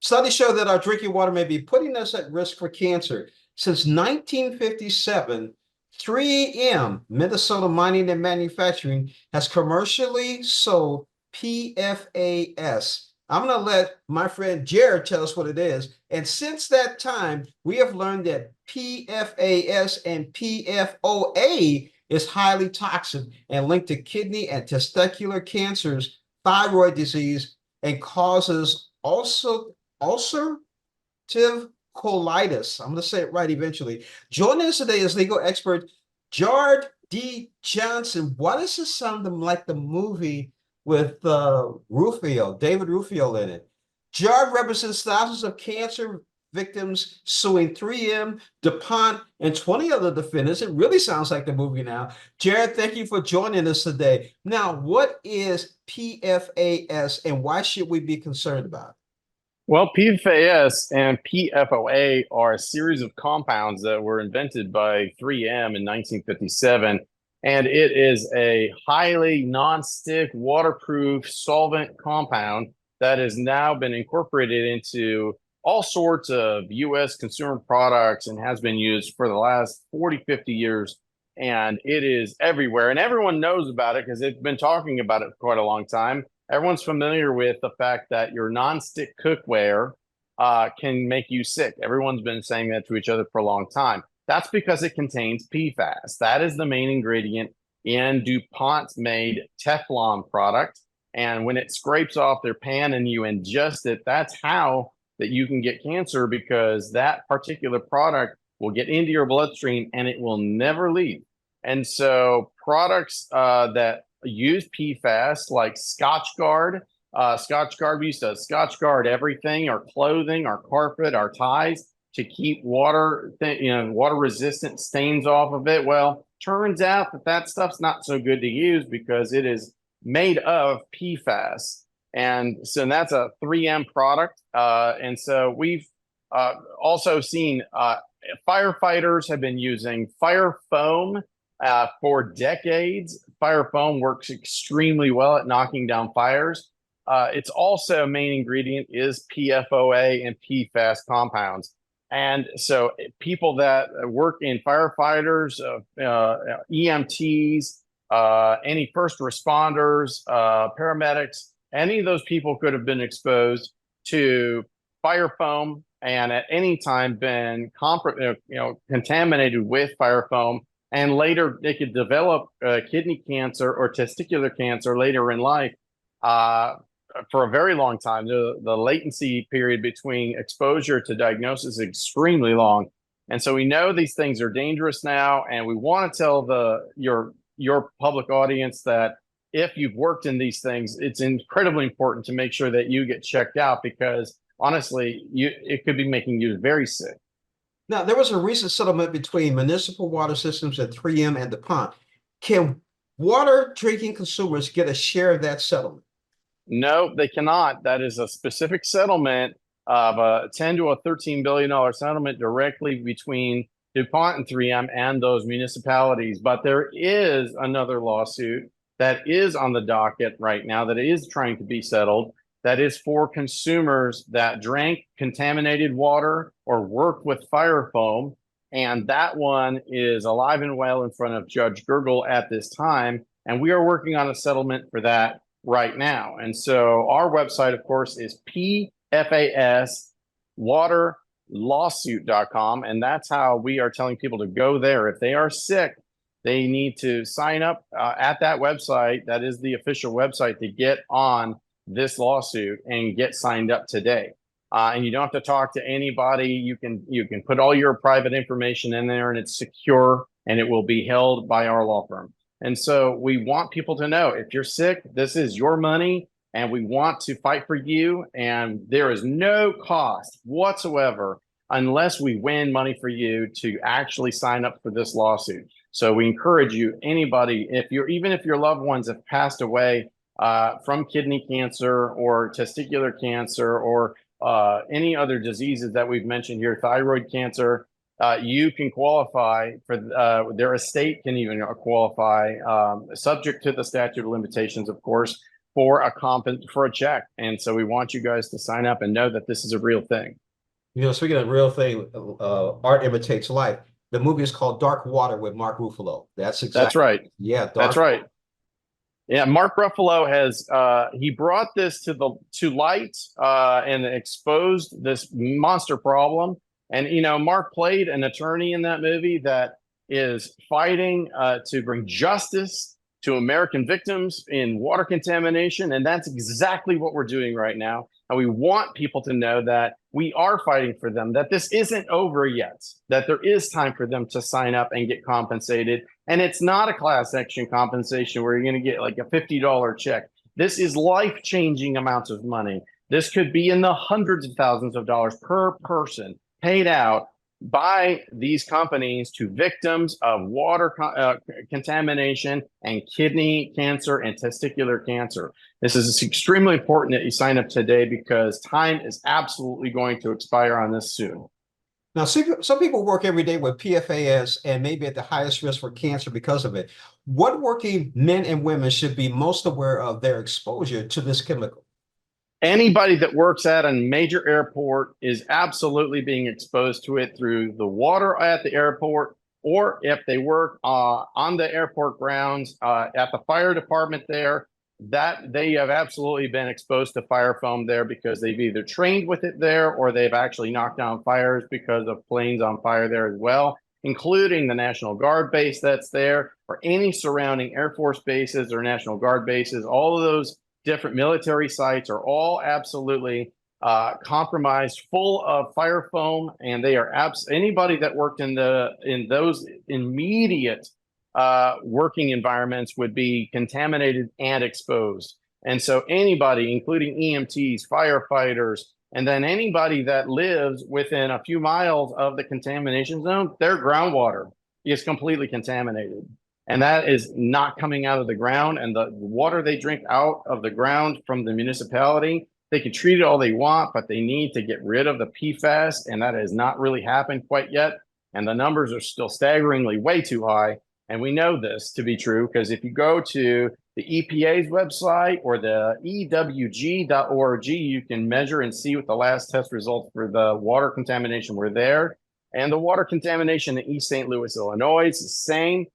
Studies show that our drinking water may be putting us at risk for cancer. Since 1957, 3M, Minnesota Mining and Manufacturing, has commercially sold PFAS. I'm going to let my friend Jared tell us what it is. And since that time, we have learned that PFAS and PFOA is highly toxic and linked to kidney and testicular cancers, thyroid disease, and causes also ulcerative colitis. I'm going to say it right eventually. Joining us today is legal expert Jared D. Johnson. Why does this sound like the movie with David Rufio in it? Jared represents thousands of cancer victims suing 3M, DuPont, and 20 other defendants. It really sounds like the movie now. Jared, thank you for joining us today. Now, what is PFAS and why should we be concerned about it? Well, PFAS and PFOA are a series of compounds that were invented by 3M in 1957, and it is a highly non-stick, waterproof solvent compound that has now been incorporated into all sorts of U.S. consumer products and has been used for the last 40, 50 years, and it is everywhere, and everyone knows about it because they've been talking about it for quite a long time. Everyone's familiar with the fact that your non-stick cookware can make you sick. Everyone's been saying that to each other for a long time. That's because it contains PFAS. That is the main ingredient in DuPont's made Teflon product. And when it scrapes off their pan and you ingest it, that's how that you can get cancer, because that particular product will get into your bloodstream and it will never leave. And so products that use PFAS like Scotchgard. We used to Scotchgard everything, our clothing, our carpet, our ties, to keep water resistant stains off of it. Well, turns out that stuff's not so good to use because it is made of PFAS. And so that's a 3M product. And so we've also seen firefighters have been using fire foam for decades. Fire foam works extremely well at knocking down fires. It's also main ingredient is PFOA and PFAS compounds. And so people that work in firefighters, EMTs, any first responders, paramedics, any of those people could have been exposed to fire foam and at any time been contaminated with fire foam. And later they could develop kidney cancer or testicular cancer later in life for a very long time. The latency period between exposure to diagnosis is extremely long. And so we know these things are dangerous now. And we want to tell your public audience that if you've worked in these things, it's incredibly important to make sure that you get checked out, because honestly, it could be making you very sick. Now, there was a recent settlement between municipal water systems and 3M and DuPont. Can water drinking consumers get a share of that settlement? No, they cannot. That is a specific settlement of a $10 to $13 billion settlement directly between DuPont and 3M and those municipalities. But there is another lawsuit that is on the docket right now that is trying to be settled, that is for consumers that drank contaminated water or worked with fire foam. And that one is alive and well in front of Judge Gergel at this time. And we are working on a settlement for that right now. And so our website, of course, is pfaswaterlawsuit.com. And that's how we are telling people to go there. If they are sick, they need to sign up at that website. That is the official website to get on this lawsuit and get signed up today. And you don't have to talk to anybody. You can put all your private information in there and it's secure and it will be held by our law firm. And so we want people to know, if you're sick, this is your money and we want to fight for you. And there is no cost whatsoever unless we win money for you to actually sign up for this lawsuit. So we encourage you, anybody, even if your loved ones have passed away from kidney cancer or testicular cancer or any other diseases that we've mentioned here, thyroid cancer, you can qualify for their estate can even qualify, subject to the statute of limitations, of course. for a check. And so we want you guys to sign up and know that this is a real thing. You know, speaking of real thing, art imitates life. The movie is called Dark Water with Mark Ruffalo. That's exactly. That's right. Yeah, That's right. Yeah, Mark Ruffalo has he brought this to light and exposed this monster problem. And you know, Mark played an attorney in that movie that is fighting to bring justice to American victims in water contamination, and that's exactly what we're doing right now. And we want people to know that we are fighting for them, that this isn't over yet, that there is time for them to sign up and get compensated. And it's not a class action compensation where you're going to get like a $50 check. This is life-changing amounts of money. This could be in the hundreds of thousands of dollars per person paid out by these companies to victims of water contamination and kidney cancer and testicular cancer. This is extremely important that you sign up today because time is absolutely going to expire on this soon. Now, some people work every day with PFAS and maybe at the highest risk for cancer because of it. What working men and women should be most aware of their exposure to this chemical? Anybody that works at a major airport is absolutely being exposed to it through the water at the airport, or if they work on the airport grounds at the fire department there, that they have absolutely been exposed to fire foam there because they've either trained with it there or they've actually knocked down fires because of planes on fire there as well, including the National Guard base that's there or any surrounding Air Force bases or National Guard bases. All of those different military sites are all absolutely compromised, full of fire foam, and they are anybody that worked in those immediate working environments would be contaminated and exposed. And so anybody, including EMTs, firefighters, and then anybody that lives within a few miles of the contamination zone, their groundwater is completely contaminated. And that is not coming out of the ground. And the water they drink out of the ground from the municipality, they can treat it all they want, but they need to get rid of the PFAS. And that has not really happened quite yet. And the numbers are still staggeringly way too high. And we know this to be true because if you go to the EPA's website or the EWG.org, you can measure and see what the last test results for the water contamination were there. And the water contamination in East St. Louis, Illinois, is the same.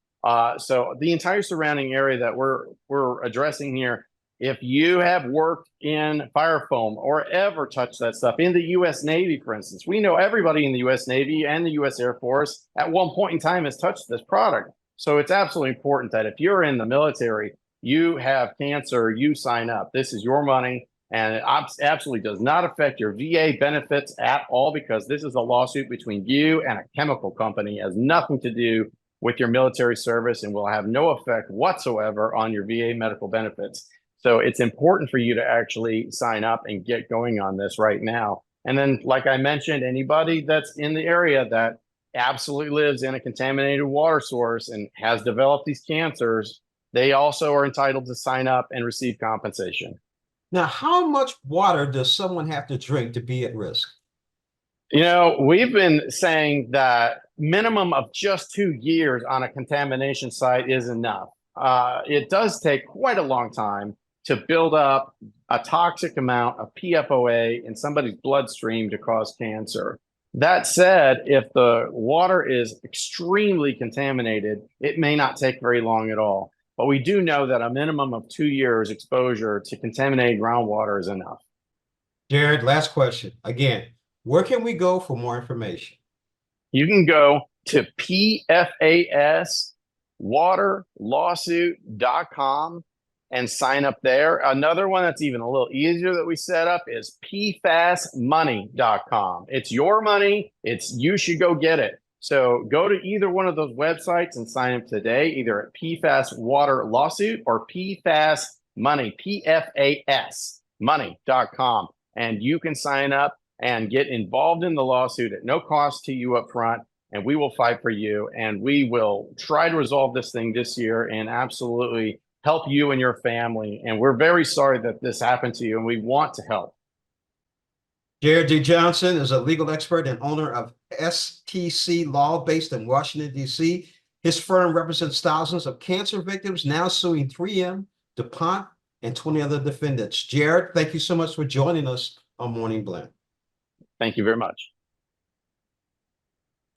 So the entire surrounding area that we're addressing here, if you have worked in fire foam or ever touched that stuff in the U.S. Navy, for instance, we know everybody in the U.S. Navy and the U.S. Air Force at one point in time has touched this product. So it's absolutely important that if you're in the military, you have cancer, you sign up. This is your money, and it absolutely does not affect your VA benefits at all because this is a lawsuit between you and a chemical company. It has nothing to do with your military service and will have no effect whatsoever on your VA medical benefits. So it's important for you to actually sign up and get going on this right now. And then, like I mentioned, anybody that's in the area that absolutely lives in a contaminated water source and has developed these cancers, they also are entitled to sign up and receive compensation. Now, how much water does someone have to drink to be at risk? You know, we've been saying that minimum of just 2 years on a contamination site is enough. It does take quite a long time to build up a toxic amount of PFOA in somebody's bloodstream to cause cancer. That said, if the water is extremely contaminated, it may not take very long at all. But we do know that a minimum of 2 years exposure to contaminated groundwater is enough. Jared, last question. Again, where can we go for more information? You can go to PFASwaterlawsuit.com and sign up there. Another one that's even a little easier that we set up is PFASmoney.com. It's your money. You should go get it. So go to either one of those websites and sign up today, either at PFAS Water Lawsuit or PFAS Money, PFASmoney.com. And you can sign up and get involved in the lawsuit at no cost to you up front, and we will fight for you, and we will try to resolve this thing this year and absolutely help you and your family. And we're very sorry that this happened to you, and we want to help. Jared D. Johnson is a legal expert and owner of STC Law based in Washington, D.C. His firm represents thousands of cancer victims now suing 3M, DuPont, and 20 other defendants. Jared, thank you so much for joining us on Morning Blend. Thank you very much.